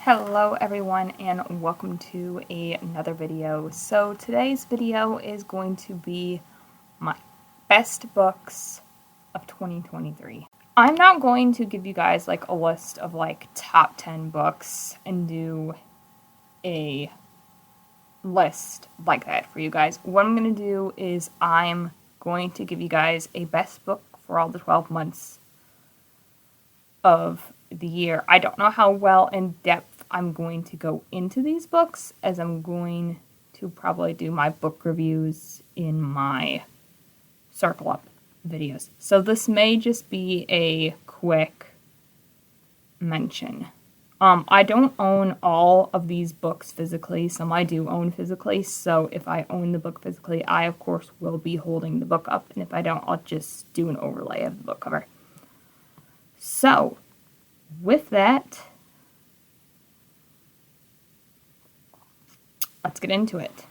Hello everyone and welcome to another video. So today's video is going to be my best books of 2023. I'm not going to give you guys like a list of like top 10 books and do a list like that for you guys. What I'm going to do is I'm going to give you guys a best book for all the 12 months of the year. I don't know how well in depth I'm going to go into these books, as I'm going to probably do my book reviews in my Circle Up videos. So this may just be a quick mention. I don't own all of these books physically. Some I do own physically, so if I own the book physically, I of course will be holding the book up, and if I don't, I'll just do an overlay of the book cover. So, with that, let's get into it.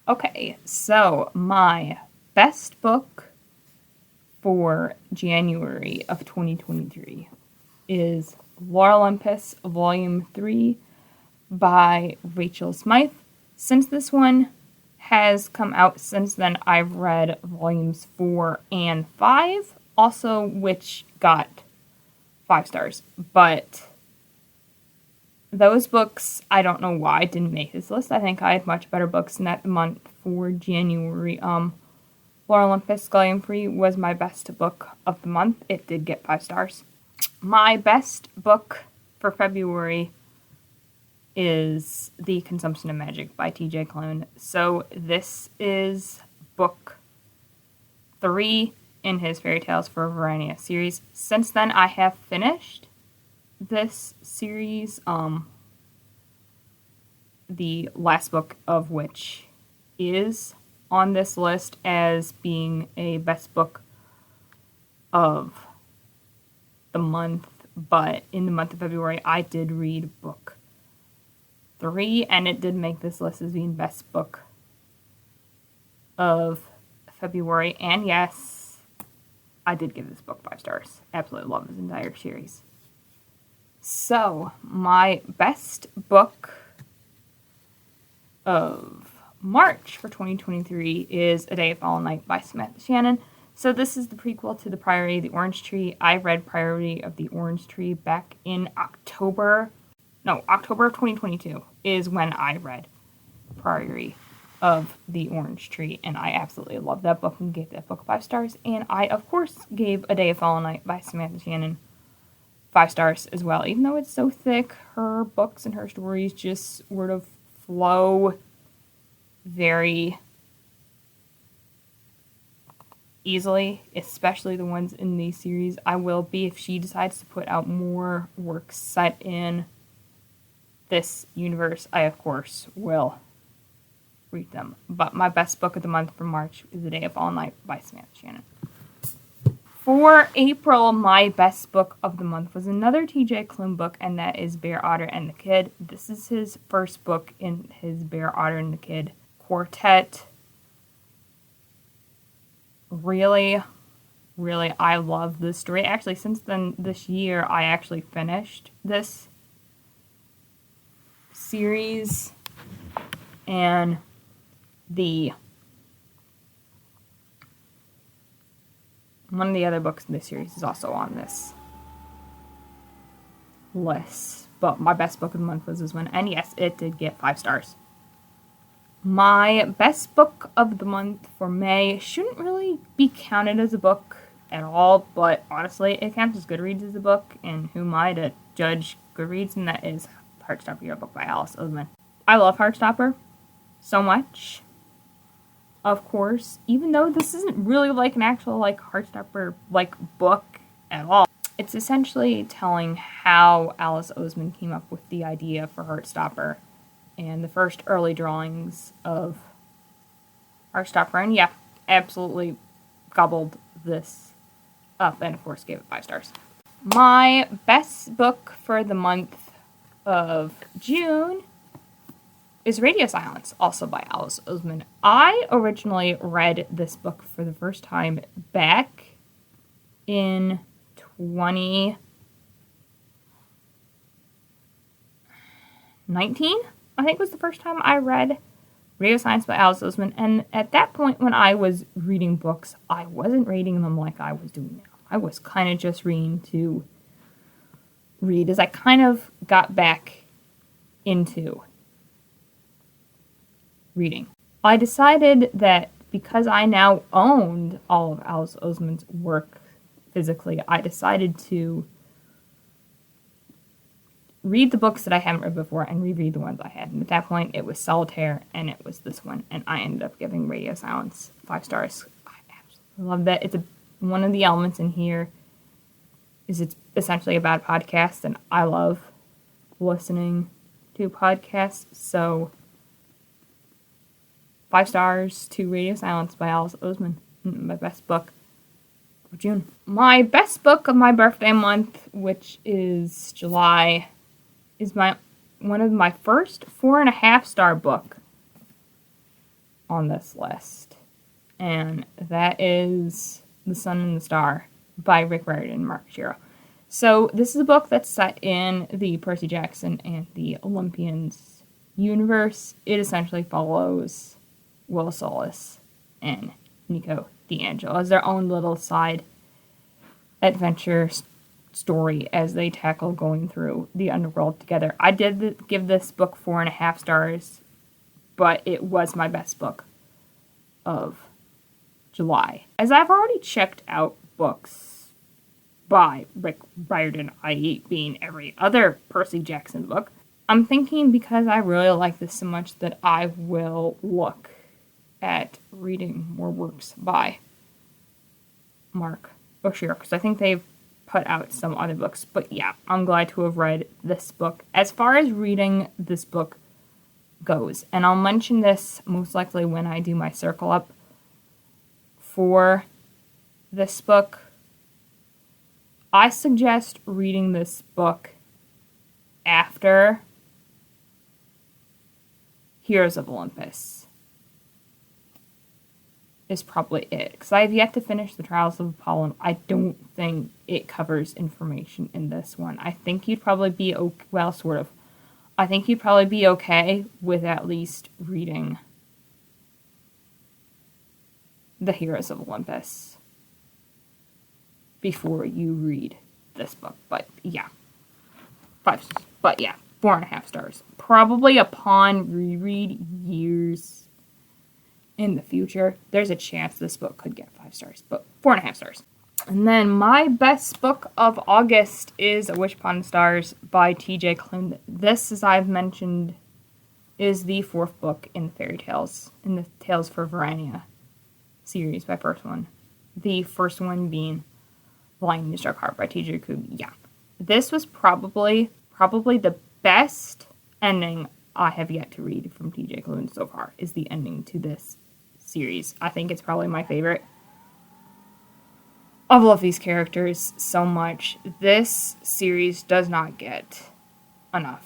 Okay, so my best book for January of 2023 is Lore Olympus Volume 3 by Rachel Smythe. Since this one has come out since then, I've read Volumes 4 and 5, also which got 5 stars, but those books, I don't know why, didn't make this list. I think I had much better books in that month for January. Lore Olympus Volume 3 was my best book of the month. It did get 5 stars. My best book for February is The Consumption of Magic by T.J. Klune. So this is book 3 in his Fairy Tales for Verania series. Since then, I have finished this series, the last book of which is on this list as being a best book of the month, but in the month of February, I did read book 3, and it did make this list as being best book of February, and yes, I did give this book 5 stars. Absolutely love this entire series. So, my best book of March for 2023 is A Day of Fall and Night by Samantha Shannon. So this is the prequel to The Priory of the Orange Tree. I read Priory of the Orange Tree back in October of 2022 is when I read Priory of the Orange Tree, and I absolutely love that book and gave that book 5 stars. And I, of course, gave A Day of Fall and Night by Samantha Shannon 5 stars as well. Even though it's so thick, her books and her stories just sort of flow very easily, especially the ones in the series. I will be, if she decides to put out more works set in this universe, I of course will read them. But my best book of the month for March is The Day of Fall and Night by Samantha Shannon. For April, my best book of the month was another T.J. Klune book, and that is Bear, Otter, and the Kid. This is his first book in his Bear, Otter, and the Kid quartet. Really, I love this story. Actually, since then, this year, I actually finished this series, and one of the other books in this series is also on this list. But my best book of the month was this one, and yes, it did get 5 stars. My best book of the month for May shouldn't really be counted as a book at all, but honestly, it counts as Goodreads as a book, and who am I to judge Goodreads, and that is Heartstopper, Your Book by Alice Oseman. I love Heartstopper so much. Of course, even though this isn't really like an actual like Heartstopper like book at all. It's essentially telling how Alice Oseman came up with the idea for Heartstopper and the first early drawings of Heartstopper. And yeah, absolutely gobbled this up and of course gave it 5 stars. My best book for the month of June is Radio Silence, also by Alice Oseman. I originally read this book for the first time back in 19, I think was the first time I read Radio Silence by Alice Oseman. And at that point when I was reading books, I wasn't reading them like I was doing now. I was kind of just reading to read as I kind of got back into reading. I decided that because I now owned all of Alice Oseman's work physically, I decided to read the books that I haven't read before and reread the ones I had. And at that point, it was Solitaire and it was this one. And I ended up giving Radio Silence 5 stars. I absolutely love that. It's one of the elements in here is it's essentially a bad podcast, and I love listening to podcasts. So 5 stars to Radio Silence by Alice Oseman, my best book of June. My best book of my birthday month, which is July, is one of my first 4.5-star book on this list. And that is The Sun and the Star by Rick Riordan and Mark Shiro. So this is a book that's set in the Percy Jackson and the Olympians universe. It essentially follows Will Solis and Nico D'Angelo as their own little side adventure story as they tackle going through the underworld together. I did give this book 4.5 stars, but it was my best book of July. As I've already checked out books by Rick Riordan, i.e. being every other Percy Jackson book, I'm thinking because I really like this so much that I will look at reading more works by Mark Oshiro, because I think they've put out some other books. But yeah, I'm glad to have read this book. As far as reading this book goes, and I'll mention this most likely when I do my circle up for this book, I suggest reading this book after Heroes of Olympus is probably it, because I have yet to finish the Trials of Apollo. I don't think it covers information in this one. I think you'd probably be okay, well, sort of. I think you'd probably be okay with at least reading the Heroes of Olympus before you read this book. But yeah, 4.5 stars. Probably upon reread years in the future, there's a chance this book could get 5 stars, but 4.5 stars. And then my best book of August is A Wish Upon the Stars by T.J. Klune. This, as I've mentioned, is the 4th book in the Tales for Verania series by First One. The first one being Lion in the Dark Heart by T.J. Klune. Yeah. This was probably the best ending I have yet to read from T.J. Klune so far, is the ending to this series. I think it's probably my favorite. I love these characters so much. This series does not get enough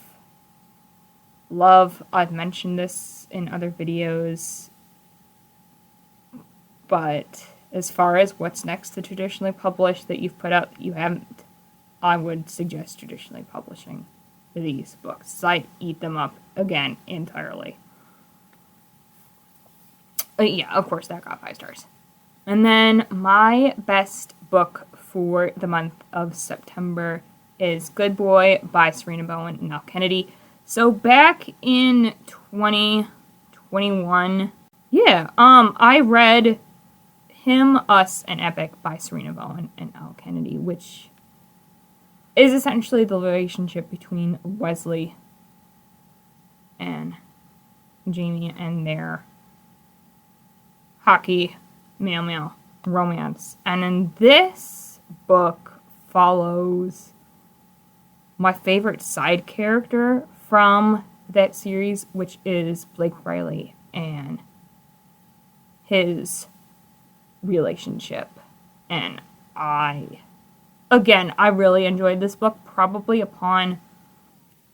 love. I've mentioned this in other videos, but as far as what's next to traditionally published that you've put out that you haven't, I would suggest traditionally publishing these books. I'd eat them up again entirely. Yeah, of course, that got 5 stars. And then my best book for the month of September is Good Boy by Serena Bowen and Al Kennedy. So back in 2021, I read Him, Us, and Epic by Serena Bowen and Al Kennedy, which is essentially the relationship between Wesley and Jamie and their hockey male romance. And in this book follows my favorite side character from that series, which is Blake Riley and his relationship. And I really enjoyed this book, probably upon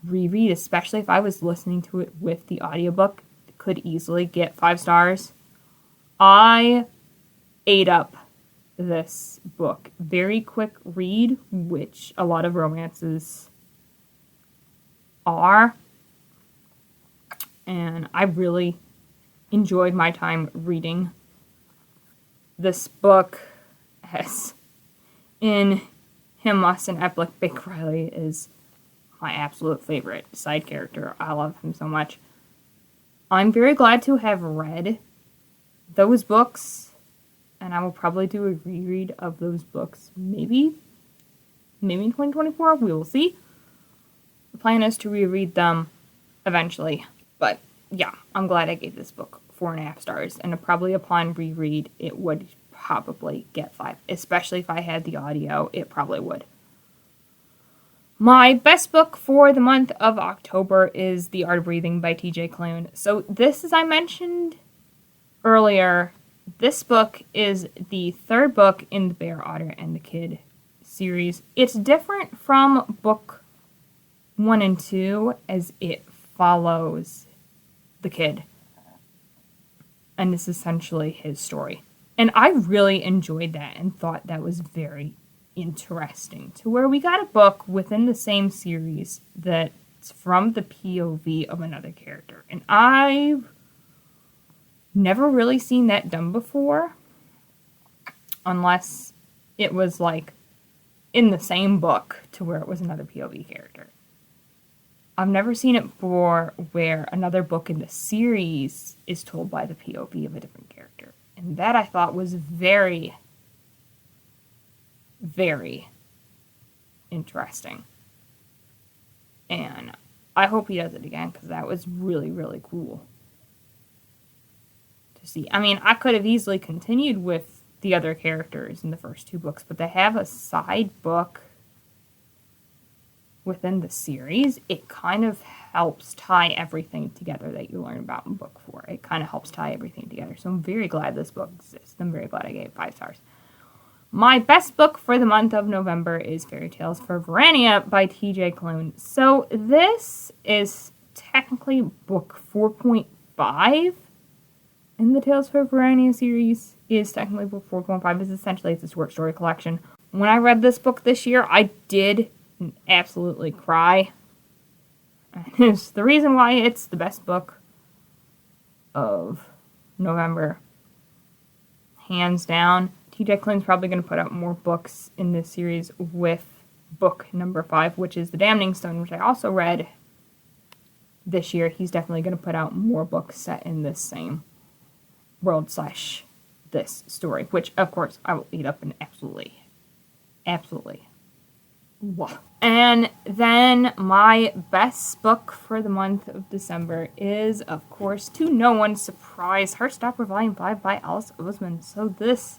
reread, especially if I was listening to it with the audiobook, could easily get 5 stars. I ate up this book. Very quick read, which a lot of romances are. and I really enjoyed my time reading this book. As in Him, Us, and Epic, Big Riley is my absolute favorite side character. I love him so much. I'm very glad to have read those books, and I will probably do a reread of those books. Maybe in 2024, we will see. The plan is to reread them eventually. But yeah, I'm glad I gave this book 4.5 stars, and probably upon reread, it would probably get 5. Especially if I had the audio, it probably would. My best book for the month of October is The Art of Breathing by T.J. Klune. So this, as I mentioned earlier, this book is the third book in the Bear, Otter, and the Kid series. It's different from book 1 and 2 as it follows the kid. And it's essentially his story. And I really enjoyed that and thought that was very interesting, to where we got a book within the same series that's from the POV of another character. And I've never really seen that done before, unless it was like in the same book to where it was another POV character. I've never seen it before where another book in the series is told by the POV of a different character. And that I thought was very, very interesting. And I hope he does it again, because that was really, really cool to see. I mean, I could have easily continued with the other characters in the first 2 books, but they have a side book within the series. It kind of helps tie everything together that you learn about in book 4. It kind of helps tie everything together. So I'm very glad this book exists. I'm very glad I gave it 5 stars. My best book for the month of November is Fairy Tales for Verania by T.J. Klune. So this is technically book 4.5 in the Tales for Verania series. Is technically book 4.5. It's a short story collection. When I read this book this year, I did absolutely cry. It's the reason why it's the best book of November. Hands down. T.J. Klune's probably going to put out more books in this series with book number 5, which is The Damning Stone, which I also read this year. He's definitely going to put out more books set in this same world / this story, which, of course, I will eat up and absolutely love. And then my best book for the month of December is, of course, to no one's surprise, Heartstopper Volume 5 by Alice Oseman. So this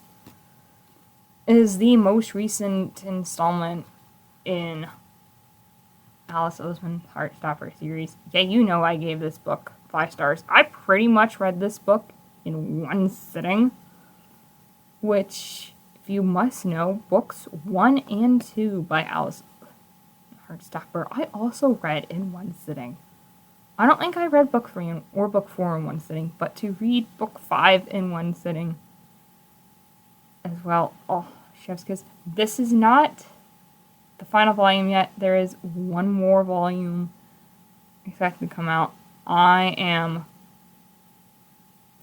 is the most recent installment in Alice Oseman's Heartstopper series. Yeah, you know I gave this book 5 stars. I pretty much read this book in one sitting, which, if you must know, books 1 and 2 by Alice Heartstopper I also read in one sitting. I don't think I read book 3 or book 4 in one sitting, but to read book 5 in one sitting as well, oh, chef's kiss. This is not the final volume yet. There is one more volume expected to come out. I am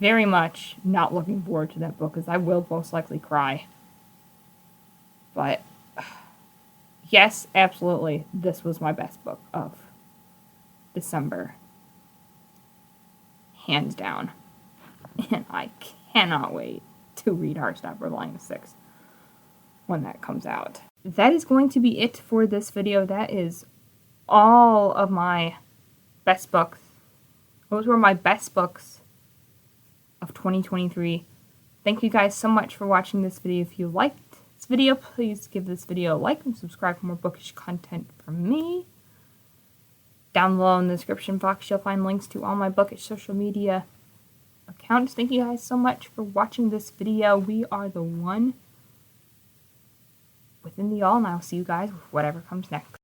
very much not looking forward to that book, because I will most likely cry. But yes, absolutely, this was my best book of December. Hands down. And I cannot wait to read Heartstopper Volume 6 when that comes out. That is going to be it for this video. That is all of my best books. Those were my best books of 2023. Thank you guys so much for watching this video. If you liked this video, please give this video a like and subscribe for more bookish content from me. Down below in the description box, you'll find links to all my bookish social media accounts. Thank you guys so much for watching this video. We are the one within the all, and I'll see you guys with whatever comes next.